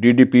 DDP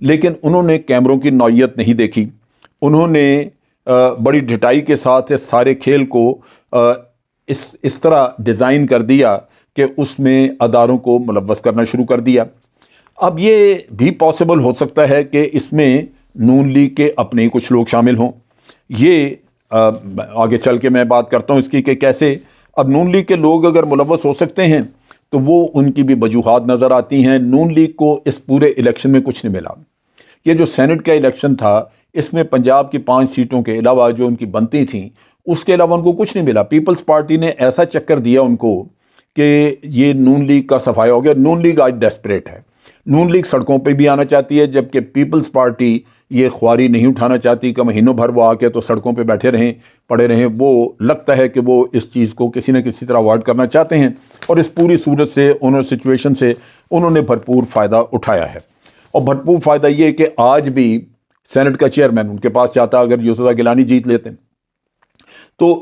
لیکن انہوں نے کیمروں کی نوعیت نہیں دیکھی. انہوں نے بڑی ڈھٹائی کے ساتھ اس سارے کھیل کو اس طرح ڈیزائن کر دیا کہ اس میں اداروں کو ملوث کرنا شروع کر دیا. اب یہ بھی پاسبل ہو سکتا ہے کہ اس میں نون لیگ کے اپنے ہی کچھ لوگ شامل ہوں. یہ آگے چل کے میں بات کرتا ہوں اس کی کہ کیسے اب نون لیگ کے لوگ اگر ملوث ہو سکتے ہیں تو وہ ان کی بھی وجوہات نظر آتی ہیں. نون لیگ کو اس پورے الیکشن میں کچھ نہیں ملا. یہ جو سینٹ کا الیکشن تھا اس میں پنجاب کی 5 سیٹوں کے علاوہ جو ان کی بنتی تھیں اس کے علاوہ ان کو کچھ نہیں ملا. پیپلز پارٹی نے ایسا چکر دیا ان کو کہ یہ نون لیگ کا صفایا ہو گیا. نون لیگ آج ڈیسپریٹ ہے. نون لیگ سڑکوں پہ بھی آنا چاہتی ہے جبکہ پیپلز پارٹی یہ خواری نہیں اٹھانا چاہتی کہ مہینوں بھر وہ آ کے تو سڑکوں پہ بیٹھے رہیں پڑے رہیں. وہ لگتا ہے کہ وہ اس چیز کو کسی نہ کسی طرح اوائڈ کرنا چاہتے ہیں اور اس پوری صورت سے سچویشن سے انہوں نے بھرپور فائدہ اٹھایا ہے. اور بھرپور فائدہ یہ کہ آج بھی سینٹ کا چیئرمین ان کے پاس چاہتا اگر یوسف گیلانی جیت لیتے تو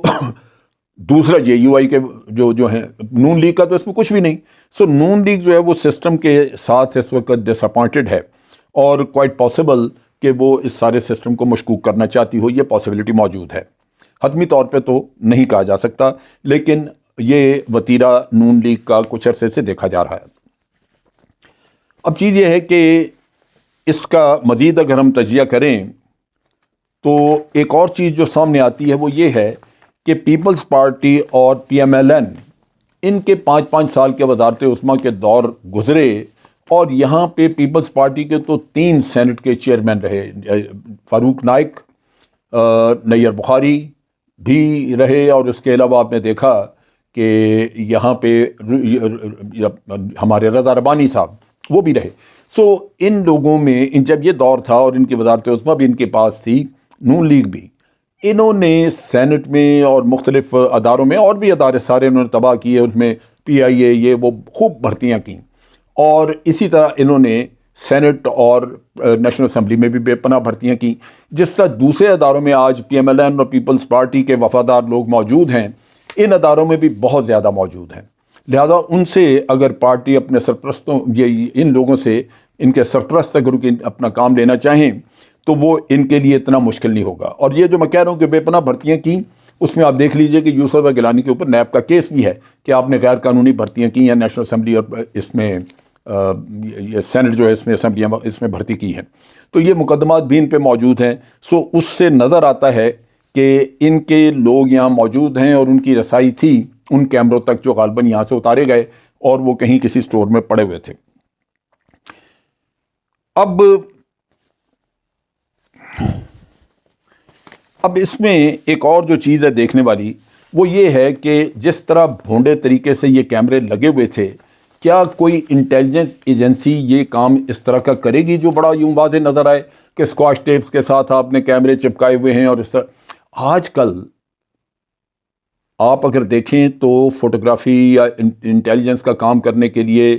دوسرا جے یو آئی کے جو ہیں نون لیگ کا تو اس میں کچھ بھی نہیں. سو نون لیگ جو ہے وہ سسٹم کے ساتھ اس وقت ڈس اپوائنٹڈ ہے اور کوائٹ پاسبل کہ وہ اس سارے سسٹم کو مشکوک کرنا چاہتی ہو. یہ پاسبلٹی موجود ہے. حتمی طور پہ تو نہیں کہا جا سکتا لیکن یہ وتیرہ نون لیگ کا کچھ عرصے سے دیکھا جا رہا ہے. اب چیز یہ ہے کہ اس کا مزید اگر ہم تجزیہ کریں تو ایک اور چیز جو سامنے آتی ہے وہ یہ ہے کہ پیپلز پارٹی اور پی ایم ایل این ان کے 5 سال کے وزارت عظمیٰ کے دور گزرے اور یہاں پہ پیپلز پارٹی کے تو 3 سینٹ کے چیئرمین رہے. فاروق نائک، نیر بخاری بھی رہے اور اس کے علاوہ آپ نے دیکھا کہ یہاں پہ ہمارے رضا ربانی صاحب وہ بھی رہے. سو ان لوگوں میں جب یہ دور تھا اور ان کی وزارت عظمیٰ بھی ان کے پاس تھی، نون لیگ بھی، انہوں نے سینٹ میں اور مختلف اداروں میں اور بھی ادارے سارے انہوں نے تباہ کیے. ان میں پی آئی اے یہ وہ خوب بھرتیاں کیں اور اسی طرح انہوں نے سینٹ اور نیشنل اسمبلی میں بھی بے پناہ بھرتیاں کیں. جس طرح دوسرے اداروں میں آج پی ایم ایل این اور پیپلز پارٹی کے وفادار لوگ موجود ہیں ان اداروں میں بھی بہت زیادہ موجود ہیں. لہذا ان سے اگر پارٹی اپنے سرپرستوں ان لوگوں سے ان کے سرپرست اگر اپنا کام لینا چاہیں تو وہ ان کے لیے اتنا مشکل نہیں ہوگا. اور یہ جو میں کہہ رہا ہوں کہ بے پناہ بھرتیاں کی اس میں آپ دیکھ لیجئے کہ یوسف گیلانی کے اوپر نیب کا کیس بھی ہے کہ آپ نے غیر قانونی بھرتیاں کی ہیں نیشنل اسمبلی اور اس میں یہ سینٹ جو ہے اس میں اسمبلیاں اس میں بھرتی کی ہیں. تو یہ مقدمات بھی ان پہ موجود ہیں. سو اس سے نظر آتا ہے کہ ان کے لوگ یہاں موجود ہیں اور ان کی رسائی تھی ان کیمروں تک جو غالباً یہاں سے اتارے گئے اور وہ کہیں کسی سٹور میں پڑے ہوئے تھے. اب اس میں ایک اور جو چیز ہے دیکھنے والی وہ یہ ہے کہ جس طرح بھونڈے طریقے سے یہ کیمرے لگے ہوئے تھے کیا کوئی انٹیلیجنس ایجنسی یہ کام اس طرح کا کرے گی جو بڑا یوں واضح نظر آئے کہ اسکواش ٹیپس کے ساتھ آپ نے کیمرے چپکائے ہوئے ہیں اور اس طرح. آج کل آپ اگر دیکھیں تو فوٹوگرافی یا انٹیلیجنس کا کام کرنے کے لیے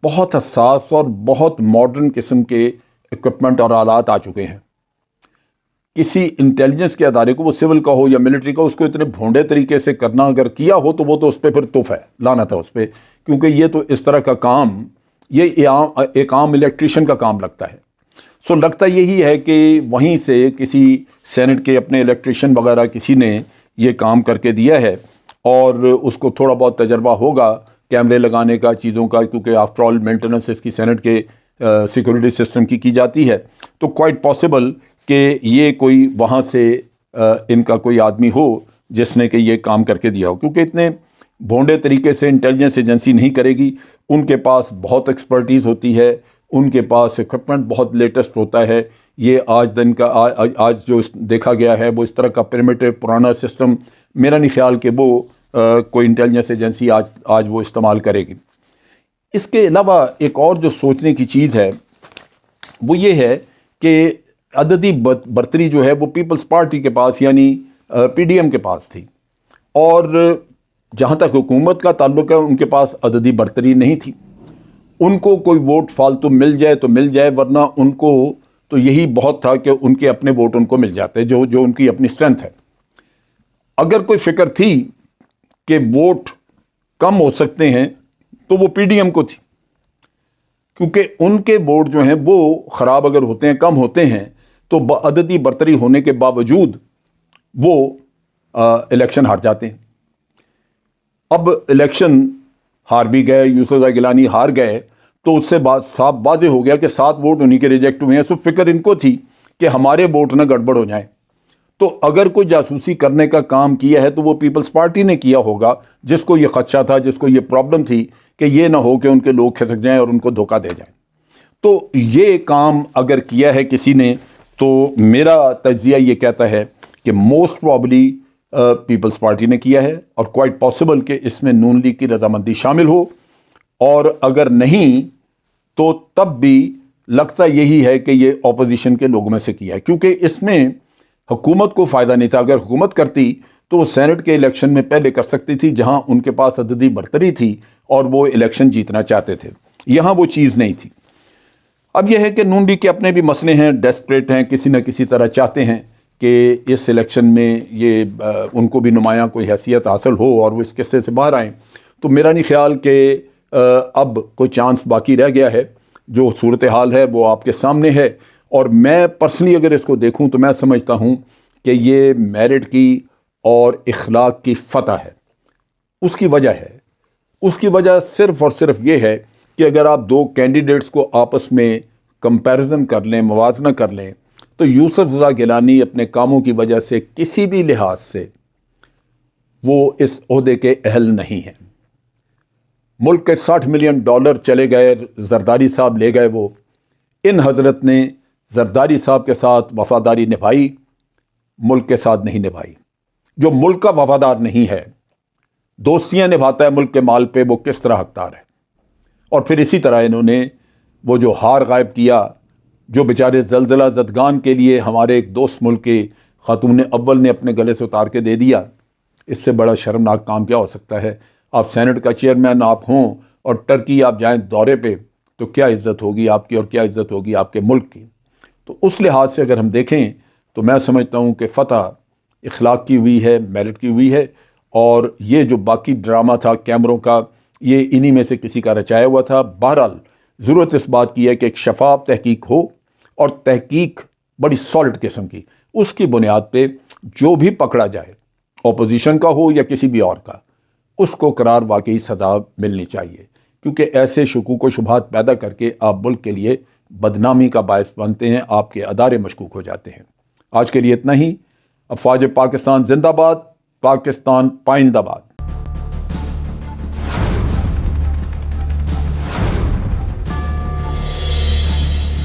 بہت حساس اور بہت ماڈرن قسم کے اکوپمنٹ اور آلات آ چکے ہیں. کسی انٹیلیجنس کے ادارے کو وہ سول کا ہو یا ملٹری کا اس کو اتنے بھونڈے طریقے سے کرنا اگر کیا ہو تو وہ تو اس پہ پھر تف ہے، لعنت ہے اس پہ، کیونکہ یہ تو اس طرح کا کام یہ ایک عام الیکٹریشین کا کام لگتا ہے. سو لگتا یہی ہے کہ وہیں سے کسی سینٹ کے اپنے الیکٹریشین وغیرہ کسی نے یہ کام کر کے دیا ہے اور اس کو تھوڑا بہت تجربہ ہوگا کیمرے لگانے کا چیزوں کا، کیونکہ آفٹر آل مینٹیننس اس کی سینٹ کے سیکورٹی سسٹم کی جاتی ہے. تو کوائٹ پاسبل کہ یہ کوئی وہاں سے ان کا کوئی آدمی ہو جس نے کہ یہ کام کر کے دیا ہو، کیونکہ اتنے بھونڈے طریقے سے انٹیلیجنس ایجنسی نہیں کرے گی. ان کے پاس بہت ایکسپرٹیز ہوتی ہے، ان کے پاس اکوپمنٹ بہت لیٹسٹ ہوتا ہے. یہ آج جو دیکھا گیا ہے وہ اس طرح کا پریمیٹیو پرانا سسٹم میرا نہیں خیال کہ وہ کوئی انٹیلیجنس ایجنسی آج وہ استعمال کرے گی. اس کے علاوہ ایک اور جو سوچنے کی چیز ہے وہ یہ ہے کہ عددی برتری جو ہے وہ پیپلز پارٹی کے پاس یعنی پی ڈی ایم کے پاس تھی اور جہاں تک حکومت کا تعلق ہے ان کے پاس عددی برتری نہیں تھی. ان کو کوئی ووٹ فالتو مل جائے تو مل جائے، ورنہ ان کو تو یہی بہت تھا کہ ان کے اپنے ووٹ ان کو مل جاتے جو ان کی اپنی اسٹرینتھ ہے. اگر کوئی فکر تھی کہ ووٹ کم ہو سکتے ہیں تو وہ پی ڈی ایم کو تھی. کیونکہ ان کے ووٹ جو ہیں وہ خراب اگر ہوتے ہیں، کم ہوتے ہیں، تو عددی برتری ہونے کے باوجود وہ الیکشن ہار جاتے ہیں۔ اب الیکشن ہار بھی گئے، یوسف رضا گیلانی ہار گئے، تو اس سے صاف واضح ہو گیا کہ 7 ووٹ انہی کے ریجیکٹ ہوئے ہیں۔ سو فکر ان کو تھی کہ ہمارے ووٹ نہ گڑبڑ ہو جائیں، تو اگر کوئی جاسوسی کرنے کا کام کیا ہے تو وہ پیپلز پارٹی نے کیا ہوگا، جس کو یہ خدشہ تھا، جس کو یہ پرابلم تھی کہ یہ نہ ہو کہ ان کے لوگ کھسک جائیں اور ان کو دھوکہ دے جائیں۔ تو یہ کام اگر کیا ہے کسی نے، تو میرا تجزیہ یہ کہتا ہے کہ موسٹ پرابلی پیپلز پارٹی نے کیا ہے، اور کوائٹ پاسبل کہ اس میں نون لیگ کی رضامندی شامل ہو، اور اگر نہیں تو تب بھی لگتا یہی ہے کہ یہ اپوزیشن کے لوگوں میں سے کیا ہے، کیونکہ اس میں حکومت کو فائدہ نہیں تھا۔ اگر حکومت کرتی تو وہ سینٹ کے الیکشن میں پہلے کر سکتی تھی، جہاں ان کے پاس عددی برتری تھی اور وہ الیکشن جیتنا چاہتے تھے۔ یہاں وہ چیز نہیں تھی۔ اب یہ ہے کہ نون لیگ کے اپنے بھی مسئلے ہیں، ڈیسپریٹ ہیں، کسی نہ کسی طرح چاہتے ہیں کہ اس الیکشن میں یہ ان کو بھی نمایاں کوئی حیثیت حاصل ہو اور وہ اس قصے سے باہر آئیں۔ تو میرا نہیں خیال کہ اب کوئی چانس باقی رہ گیا ہے۔ جو صورتحال ہے وہ آپ کے سامنے ہے، اور میں پرسنلی اگر اس کو دیکھوں تو میں سمجھتا ہوں کہ یہ میرٹ کی اور اخلاق کی فتح ہے۔ اس کی وجہ ہے، اس کی وجہ صرف اور صرف یہ ہے کہ اگر آپ 2 کینڈیڈیٹس کو آپس میں کمپیریزن کر لیں، موازنہ کر لیں، تو یوسف رضا گیلانی اپنے کاموں کی وجہ سے کسی بھی لحاظ سے وہ اس عہدے کے اہل نہیں ہیں۔ ملک کے $60 ملین چلے گئے، زرداری صاحب لے گئے، وہ ان حضرت نے زرداری صاحب کے ساتھ وفاداری نبھائی، ملک کے ساتھ نہیں نبھائی۔ جو ملک کا وفادار نہیں ہے، دوستیاں نبھاتا ہے ملک کے مال پہ، وہ کس طرح حقدار ہے؟ اور پھر اسی طرح انہوں نے وہ جو ہار غائب کیا، جو بیچارے زلزلہ زدگان کے لیے ہمارے ایک دوست ملک کے خاتون اول نے اپنے گلے سے اتار کے دے دیا، اس سے بڑا شرمناک کام کیا ہو سکتا ہے؟ آپ سینٹ کا چیئرمین آپ ہوں اور ٹرکی آپ جائیں دورے پہ، تو کیا عزت ہوگی آپ کی اور کیا عزت ہوگی آپ کے ملک کی؟ تو اس لحاظ سے اگر ہم دیکھیں تو میں سمجھتا ہوں کہ فتح اخلاق کی ہوئی ہے، میرٹ کی ہوئی ہے، اور یہ جو باقی ڈرامہ تھا کیمروں کا، یہ انہی میں سے کسی کا رچایا ہوا تھا۔ بہرحال ضرورت اس بات کی ہے کہ ایک شفاف تحقیق ہو، اور تحقیق بڑی سالڈ قسم کی، اس کی بنیاد پہ جو بھی پکڑا جائے، اپوزیشن کا ہو یا کسی بھی اور کا، اس کو قرار واقعی سزا ملنی چاہیے، کیونکہ ایسے شکوک و شبہات پیدا کر کے آپ ملک کے لیے بدنامی کا باعث بنتے ہیں، آپ کے ادارے مشکوک ہو جاتے ہیں۔ آج کے لیے اتنا ہی۔ افواج پاکستان زندہ باد، پاکستان پائندہ باد۔